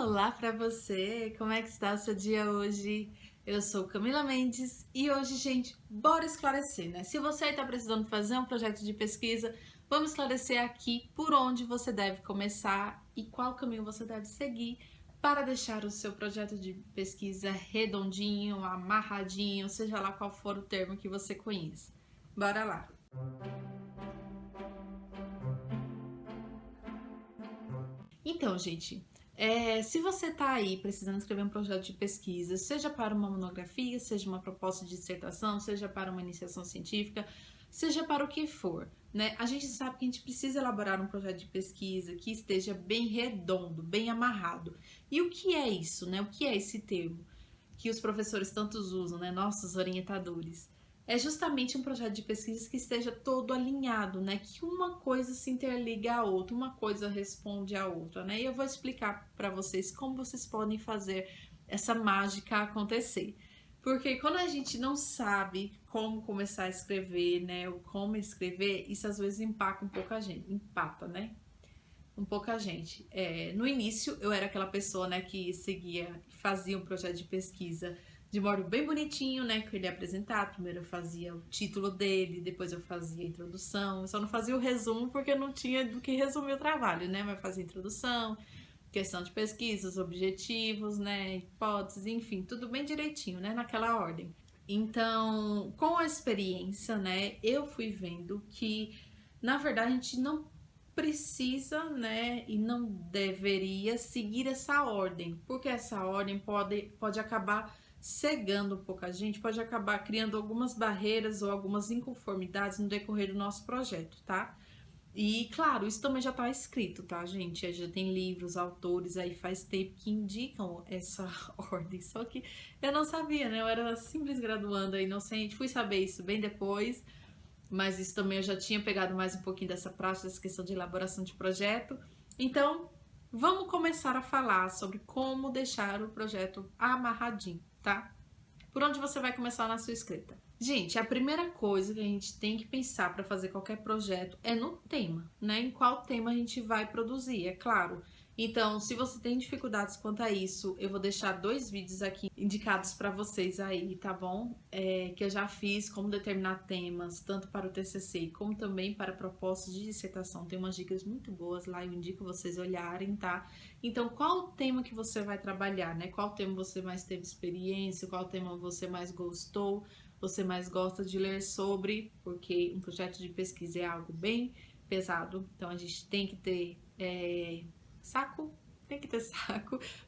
Olá para você, como é que está o seu dia hoje? Eu sou Camila Mendes e hoje, gente, bora esclarecer, né? Se você está precisando fazer um projeto de pesquisa, vamos esclarecer aqui por onde você deve começar e qual caminho você deve seguir para deixar o seu projeto de pesquisa redondinho, amarradinho, seja lá qual for o termo que você conheça. Bora lá! Então, gente, se você está aí precisando escrever um projeto de pesquisa, seja para uma monografia, seja uma proposta de dissertação, seja para uma iniciação científica, seja para o que for, né? A gente sabe que a gente precisa elaborar um projeto de pesquisa que esteja bem redondo, bem amarrado. E o que é isso, né? O que é esse termo que os professores tantos usam, né? Nossos orientadores? É justamente um projeto de pesquisa que esteja todo alinhado, né? Que uma coisa se interliga à outra, uma coisa responde à outra, né? E eu vou explicar para vocês como vocês podem fazer essa mágica acontecer. Porque quando a gente não sabe como começar a escrever, né? Ou como escrever, isso às vezes empata um pouco a gente, um pouco a gente. No início, eu era aquela pessoa, né, que fazia um projeto de pesquisa de modo bem bonitinho, né, que ele ia apresentar. Primeiro eu fazia o título dele, depois eu fazia a introdução. Eu só não fazia o resumo porque não tinha do que resumir o trabalho, né, mas fazia a introdução, questão de pesquisa, os objetivos, né, hipóteses, enfim, tudo bem direitinho, né, naquela ordem. Então, com a experiência, né, eu fui vendo que, na verdade, a gente não precisa, né, e não deveria seguir essa ordem, porque essa ordem pode acabar cegando um pouco a gente, pode acabar criando algumas barreiras ou algumas inconformidades no decorrer do nosso projeto, tá? E, claro, isso também já está escrito, tá, gente? Já tem livros, autores aí faz tempo que indicam essa ordem, só que eu não sabia, né? Eu era simples graduanda, inocente, fui saber isso bem depois, mas isso também eu já tinha pegado mais um pouquinho dessa prática, dessa questão de elaboração de projeto. Então, vamos começar a falar sobre como deixar o projeto amarradinho, tá? Por onde você vai começar na sua escrita? Gente, a primeira coisa que a gente tem que pensar para fazer qualquer projeto é no tema, né? Em qual tema a gente vai produzir, é claro. Então, se você tem dificuldades quanto a isso, eu vou deixar 2 vídeos aqui indicados para vocês aí, tá bom? Que eu já fiz como determinar temas, tanto para o TCC como também para propostas de dissertação. Tem umas dicas muito boas lá, eu indico vocês olharem, tá? Então, qual o tema que você vai trabalhar, né? Qual tema você mais teve experiência, qual tema você mais gostou, você mais gosta de ler sobre, porque um projeto de pesquisa é algo bem pesado, então a gente tem que ter saco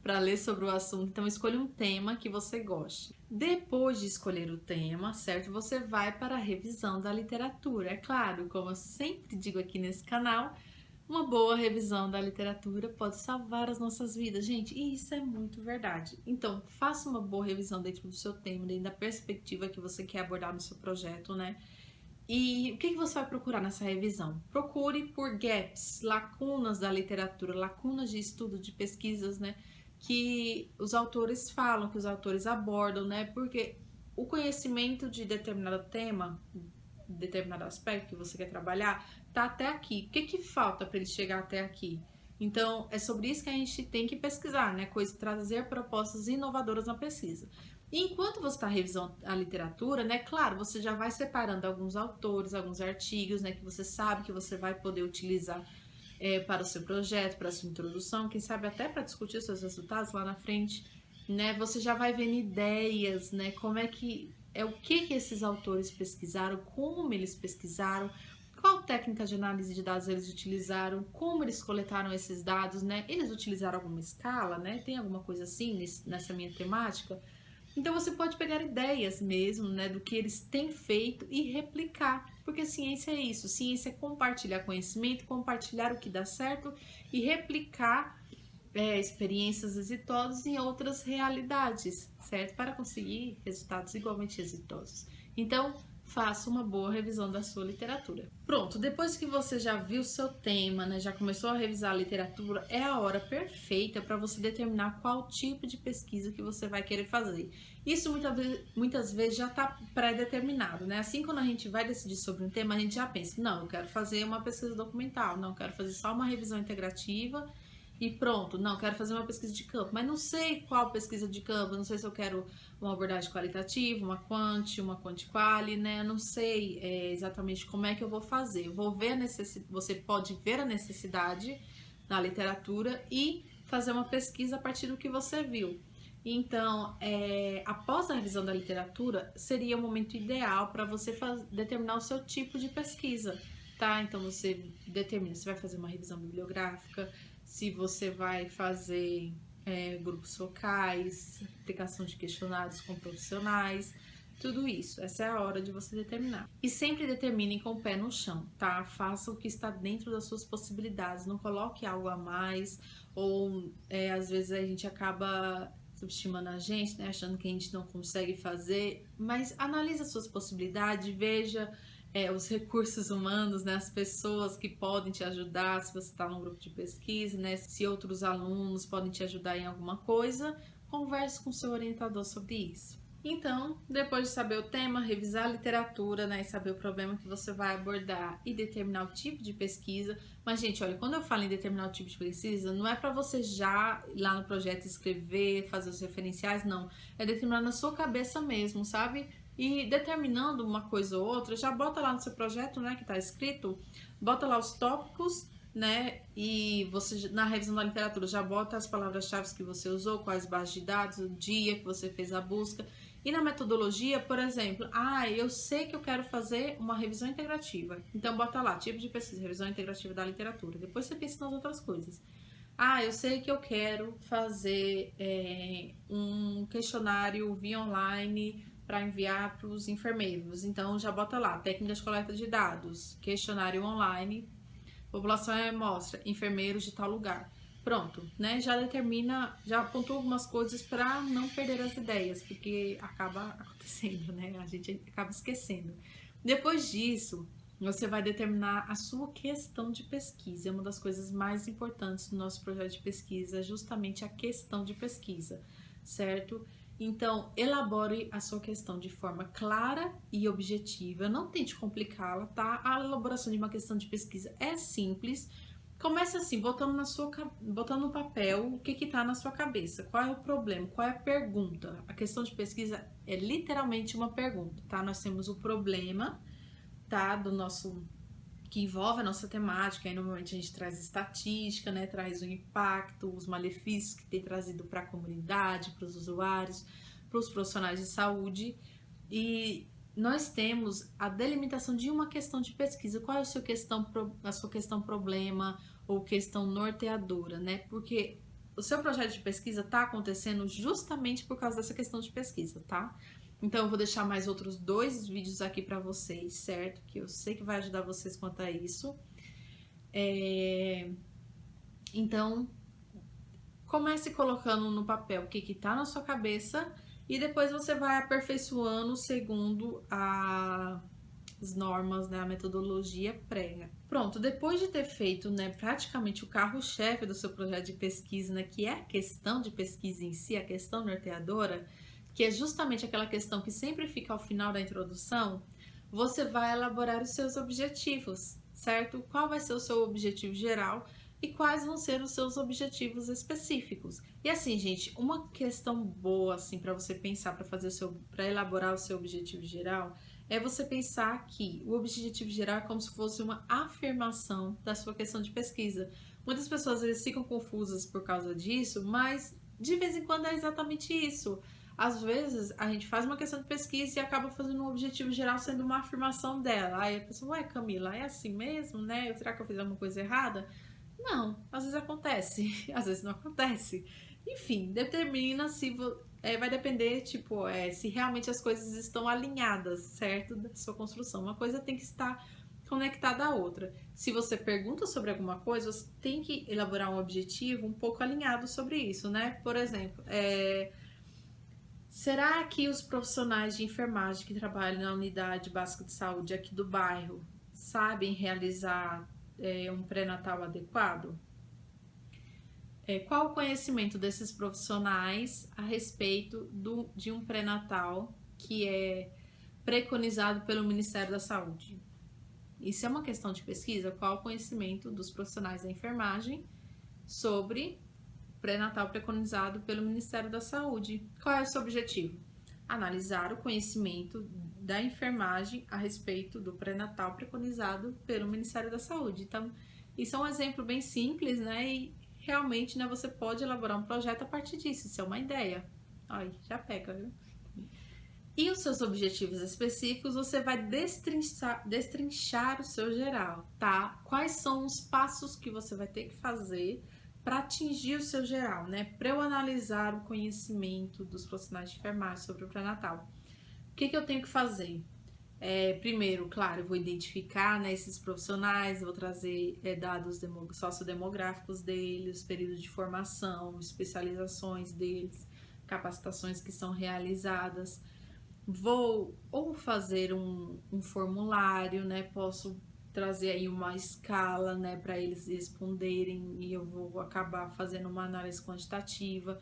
para ler sobre o assunto. Então escolha um tema que você goste. Depois de escolher o tema, certo? Você vai para a revisão da literatura. É claro, como eu sempre digo aqui nesse canal, uma boa revisão da literatura pode salvar as nossas vidas, gente, e isso é muito verdade. Então, faça uma boa revisão dentro do seu tema, dentro da perspectiva que você quer abordar no seu projeto, né? E o que você vai procurar nessa revisão? Procure por gaps, lacunas da literatura, lacunas de estudo, de pesquisas, né? Que os autores falam, que os autores abordam, né? Porque o conhecimento de determinado tema, determinado aspecto que você quer trabalhar, tá até aqui. O que falta para ele chegar até aqui? Então, é sobre isso que a gente tem que pesquisar, né? Trazer propostas inovadoras na pesquisa. E enquanto você está revisando a literatura, né? Claro, você já vai separando alguns autores, alguns artigos, né? Que você sabe que você vai poder utilizar para o seu projeto, para a sua introdução, quem sabe até para discutir os seus resultados lá na frente, né? Você já vai vendo ideias, né? Como é que o que esses autores pesquisaram, como eles pesquisaram, qual técnica de análise de dados eles utilizaram, como eles coletaram esses dados, né? Eles utilizaram alguma escala, né? Tem alguma coisa assim nessa minha temática? Então você pode pegar ideias mesmo, né, do que eles têm feito e replicar, porque ciência é isso, ciência é compartilhar conhecimento, compartilhar o que dá certo e replicar experiências exitosas em outras realidades, certo? Para conseguir resultados igualmente exitosos. Então, faça uma boa revisão da sua literatura. Pronto, depois que você já viu o seu tema, né, já começou a revisar a literatura, é a hora perfeita para você determinar qual tipo de pesquisa que você vai querer fazer. Isso muitas vezes já está pré-determinado, né? Assim, quando a gente vai decidir sobre um tema, a gente já pensa, não, eu quero fazer uma pesquisa documental, não, eu quero fazer só uma revisão integrativa e pronto. Não, quero fazer uma pesquisa de campo, mas não sei qual pesquisa de campo, não sei se eu quero uma abordagem qualitativa, uma quanti-quali, né? Eu não sei exatamente como é que eu vou fazer. Eu vou ver a necessidade, você pode ver a necessidade na literatura e fazer uma pesquisa a partir do que você viu. Então, após a revisão da literatura, seria o momento ideal para você determinar o seu tipo de pesquisa, tá? Então, você determina se vai fazer uma revisão bibliográfica, se você vai fazer grupos focais, aplicação de questionários com profissionais, tudo isso. Essa é a hora de você determinar. E sempre determine com o pé no chão, tá? Faça o que está dentro das suas possibilidades, não coloque algo a mais, ou às vezes a gente acaba subestimando a gente, né? Achando que a gente não consegue fazer, mas analise as suas possibilidades, veja os recursos humanos, né? As pessoas que podem te ajudar, se você está num grupo de pesquisa, né? Se outros alunos podem te ajudar em alguma coisa, converse com seu orientador sobre isso. Então, depois de saber o tema, revisar a literatura, né, e saber o problema que você vai abordar e determinar o tipo de pesquisa. Mas, gente, olha, quando eu falo em determinar o tipo de pesquisa, não é para você já ir lá no projeto escrever, fazer os referenciais, não. É determinar na sua cabeça mesmo, sabe? E determinando uma coisa ou outra, já bota lá no seu projeto, né, que tá escrito, bota lá os tópicos, né, e você na revisão da literatura já bota as palavras-chave que você usou, quais bases de dados, o dia que você fez a busca. E na metodologia, por exemplo, eu sei que eu quero fazer uma revisão integrativa. Então, bota lá, tipo de pesquisa, revisão integrativa da literatura. Depois você pensa nas outras coisas. Eu sei que eu quero fazer um questionário via online para enviar para os enfermeiros. Então, já bota lá, técnicas de coleta de dados, questionário online, população e amostra, enfermeiros de tal lugar. Pronto, né? Já determina, já apontou algumas coisas para não perder as ideias, porque acaba acontecendo, né? A gente acaba esquecendo. Depois disso, você vai determinar a sua questão de pesquisa. É uma das coisas mais importantes do nosso projeto de pesquisa, é justamente a questão de pesquisa, certo? Então, elabore a sua questão de forma clara e objetiva. Não tente complicá-la, tá? A elaboração de uma questão de pesquisa é simples. Comece assim, botando no papel o que está na sua cabeça. Qual é o problema? Qual é a pergunta? A questão de pesquisa é literalmente uma pergunta, tá? Nós temos o problema, tá? Que envolve a nossa temática. Aí normalmente a gente traz estatística, né? Traz o impacto, os malefícios que tem trazido para a comunidade, para os usuários, para os profissionais de saúde. E nós temos a delimitação de uma questão de pesquisa. Qual é a sua questão problema ou questão norteadora, né? Porque o seu projeto de pesquisa está acontecendo justamente por causa dessa questão de pesquisa, tá? Então, eu vou deixar mais outros 2 vídeos aqui para vocês, certo? Que eu sei que vai ajudar vocês quanto a isso. Então, comece colocando no papel o que está na sua cabeça e depois você vai aperfeiçoando segundo as normas, né, a metodologia prega. Pronto, depois de ter feito, né, praticamente o carro-chefe do seu projeto de pesquisa, né, que é a questão de pesquisa em si, a questão norteadora, que é justamente aquela questão que sempre fica ao final da introdução, você vai elaborar os seus objetivos, certo? Qual vai ser o seu objetivo geral e quais vão ser os seus objetivos específicos. E assim, gente, uma questão boa assim para você pensar para elaborar o seu objetivo geral é você pensar que o objetivo geral é como se fosse uma afirmação da sua questão de pesquisa. Muitas pessoas às vezes ficam confusas por causa disso, mas de vez em quando é exatamente isso. Às vezes a gente faz uma questão de pesquisa e acaba fazendo um objetivo geral sendo uma afirmação dela. Aí a pessoa, ué, Camila, é assim mesmo, né? Será que eu fiz alguma coisa errada? Não, às vezes acontece, às vezes não acontece. Enfim, determina se vai depender, tipo, se realmente as coisas estão alinhadas, certo? Da sua construção. Uma coisa tem que estar conectada à outra. Se você pergunta sobre alguma coisa, você tem que elaborar um objetivo um pouco alinhado sobre isso, né? Por exemplo, será que os profissionais de enfermagem que trabalham na unidade básica de saúde aqui do bairro sabem realizar um pré-natal adequado? Qual o conhecimento desses profissionais a respeito de um pré-natal que é preconizado pelo Ministério da Saúde? Isso é uma questão de pesquisa. Qual o conhecimento dos profissionais da enfermagem sobre pré-natal preconizado pelo Ministério da Saúde. Qual é o seu objetivo? Analisar o conhecimento da enfermagem a respeito do pré-natal preconizado pelo Ministério da Saúde. Então, isso é um exemplo bem simples, né? E realmente, né, você pode elaborar um projeto a partir disso. Isso é uma ideia. Ai, já pega, viu? E os seus objetivos específicos, você vai destrinchar o seu geral, tá? Quais são os passos que você vai ter que fazer para atingir o seu geral, né? Para eu analisar o conhecimento dos profissionais de enfermagem sobre o pré-natal. O que eu tenho que fazer? Primeiro, claro, eu vou identificar, né, esses profissionais, vou trazer dados sociodemográficos deles, períodos de formação, especializações deles, capacitações que são realizadas. Vou ou fazer um formulário, né? Posso trazer aí uma escala, né, para eles responderem e eu vou acabar fazendo uma análise quantitativa,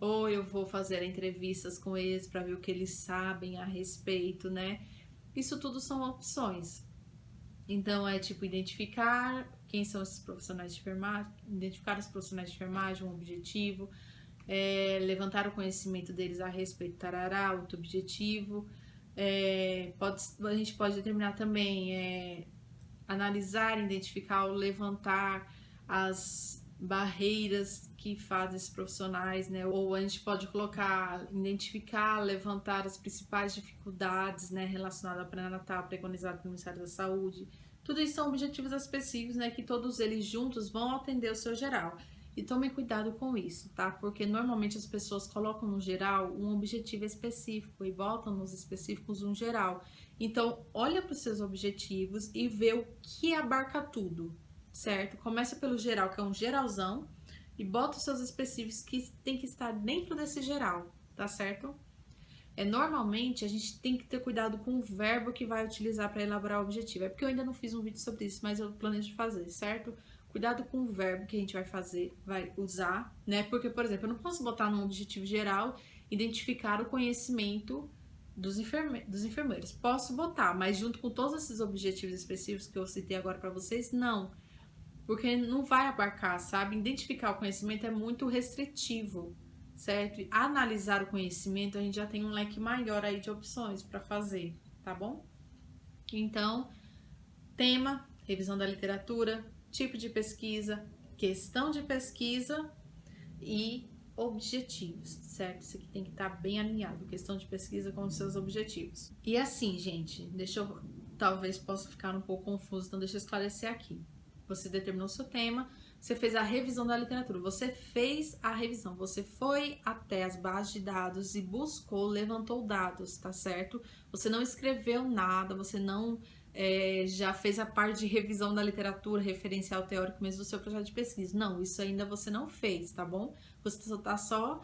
ou eu vou fazer entrevistas com eles para ver o que eles sabem a respeito, né? Isso tudo são opções. Então é tipo identificar quem são esses profissionais de enfermagem, identificar os profissionais de enfermagem, um objetivo, levantar o conhecimento deles a respeito, tarará, outro objetivo. A gente pode determinar também analisar, identificar ou levantar as barreiras que fazem esses profissionais, né? Ou a gente pode colocar, identificar, levantar as principais dificuldades, né, relacionadas ao pré-natal preconizado pelo Ministério da Saúde. Tudo isso são objetivos específicos, né, que todos eles juntos vão atender o seu geral. E tomem cuidado com isso, tá? Porque normalmente as pessoas colocam no geral um objetivo específico e botam nos específicos um geral. Então, olha para os seus objetivos e vê o que abarca tudo, certo? Começa pelo geral, que é um geralzão, e bota os seus específicos que tem que estar dentro desse geral, tá certo? Normalmente a gente tem que ter cuidado com o verbo que vai utilizar para elaborar o objetivo. É porque eu ainda não fiz um vídeo sobre isso, mas eu planejo fazer, certo? Cuidado com o verbo que a gente vai usar, né? Porque, por exemplo, eu não posso botar num objetivo geral identificar o conhecimento dos enfermeiros. Posso botar, mas junto com todos esses objetivos específicos que eu citei agora para vocês, não. Porque não vai abarcar, sabe? Identificar o conhecimento é muito restritivo, certo? E analisar o conhecimento, a gente já tem um leque maior aí de opções para fazer, tá bom? Então, tema, revisão da literatura, tipo de pesquisa, questão de pesquisa e objetivos, certo? Isso aqui tem que estar bem alinhado, questão de pesquisa com os seus objetivos. E assim, gente, talvez possa ficar um pouco confuso, então deixa eu esclarecer aqui. Você determinou o seu tema, você fez a revisão da literatura, você fez a revisão, você foi até as bases de dados e buscou, levantou dados, tá certo? Você não escreveu nada, você não já fez a parte de revisão da literatura, referencial teórico mesmo do seu projeto de pesquisa. Não, isso ainda você não fez, tá bom? Você está só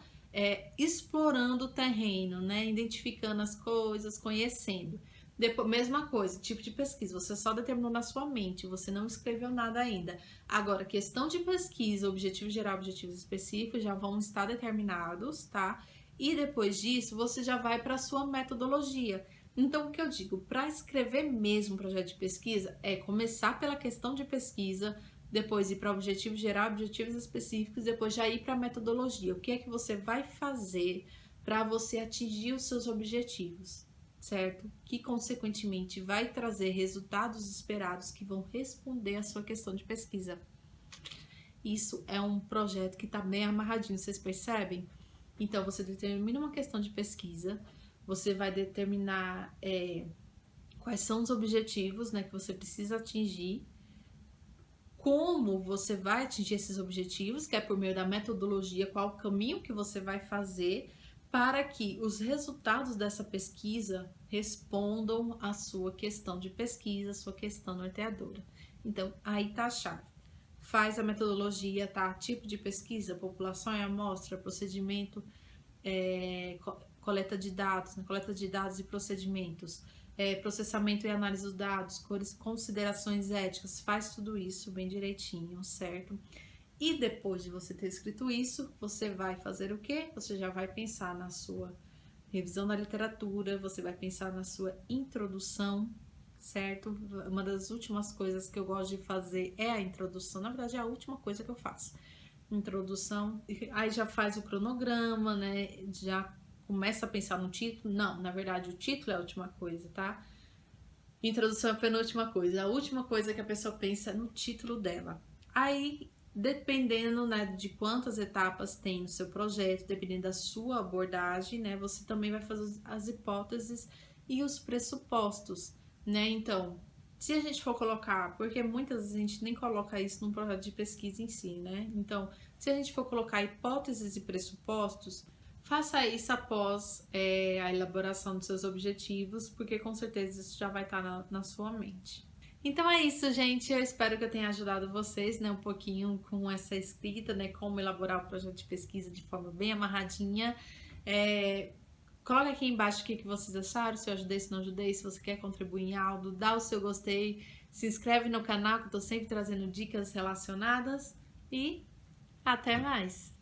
explorando o terreno, né? Identificando as coisas, conhecendo. Depois, mesma coisa, tipo de pesquisa, você só determinou na sua mente, você não escreveu nada ainda. Agora, questão de pesquisa, objetivo geral, objetivos específicos já vão estar determinados, tá? E depois disso, você já vai para a sua metodologia. Então, o que eu digo, para escrever mesmo um projeto de pesquisa, é começar pela questão de pesquisa, depois ir para objetivo geral, objetivos específicos, depois já ir para a metodologia. O que é que você vai fazer para você atingir os seus objetivos, certo? Que, consequentemente, vai trazer resultados esperados que vão responder à sua questão de pesquisa. Isso é um projeto que está bem amarradinho, vocês percebem? Então, você determina uma questão de pesquisa, você vai determinar quais são os objetivos, né, que você precisa atingir, como você vai atingir esses objetivos, que é por meio da metodologia, qual o caminho que você vai fazer para que os resultados dessa pesquisa respondam à sua questão de pesquisa, à sua questão norteadora. Então, aí tá a chave. Faz a metodologia, tá? Tipo de pesquisa, população e amostra, procedimento, coleta de dados, né? Coleta de dados e procedimentos, processamento e análise dos dados, considerações éticas, faz tudo isso bem direitinho, certo? E depois de você ter escrito isso, você vai fazer o quê? Você já vai pensar na sua revisão da literatura, você vai pensar na sua introdução, certo? Uma das últimas coisas que eu gosto de fazer é a introdução, na verdade é a última coisa que eu faço. introdução, aí já faz o cronograma, né? Já começa a pensar no título. Não, na verdade, o título é a última coisa, tá? Introdução é a penúltima coisa. A última coisa que a pessoa pensa é no título dela. Aí, dependendo, né, de quantas etapas tem no seu projeto, dependendo da sua abordagem, né, você também vai fazer as hipóteses e os pressupostos, né? Então, se a gente for colocar, porque muitas vezes a gente nem coloca isso num projeto de pesquisa em si, né? Então, se a gente for colocar hipóteses e pressupostos, faça isso após a elaboração dos seus objetivos, porque com certeza isso já vai estar na sua mente. Então é isso, gente. Eu espero que eu tenha ajudado vocês, né, um pouquinho com essa escrita, né, como elaborar o projeto de pesquisa de forma bem amarradinha. Coloca aqui embaixo o que vocês acharam, se eu ajudei, se não ajudei, se você quer contribuir em algo, dá o seu gostei, se inscreve no canal que eu tô sempre trazendo dicas relacionadas e até mais!